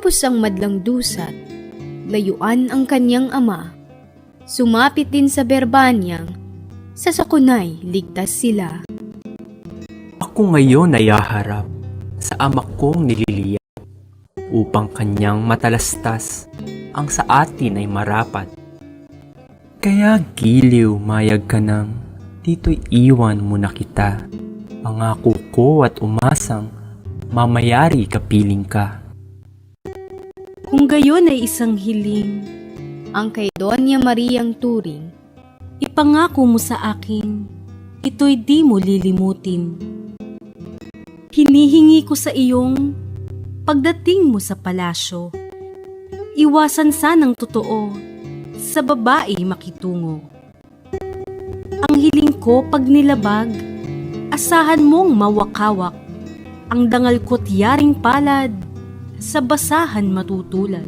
Matapos ang madlang dusat, layuan ang kanyang ama. Sumapit din sa Berbanyang, sa sakunay ligtas sila. Ako ngayon ay haharap sa ama kong nililiyan, upang kanyang matalastas ang sa atin ay marapat. Kaya giliw mayag ka nang, dito'y iwan mo na kita. Pangako ko at umasang, mamayari kapiling ka. Kung gayon ay isang hiling, Ang kay Doña Mariang Turing, ipangako mo sa akin, ito'y di mo lilimutin. Hinihingi ko sa iyong pagdating mo sa palasyo, iwasan sanang totoo sa babae makitungo. Ang hiling ko pag nilabag, asahan mong mawakawak, ang dangal ko't yaring palad, sa basahan matutulad.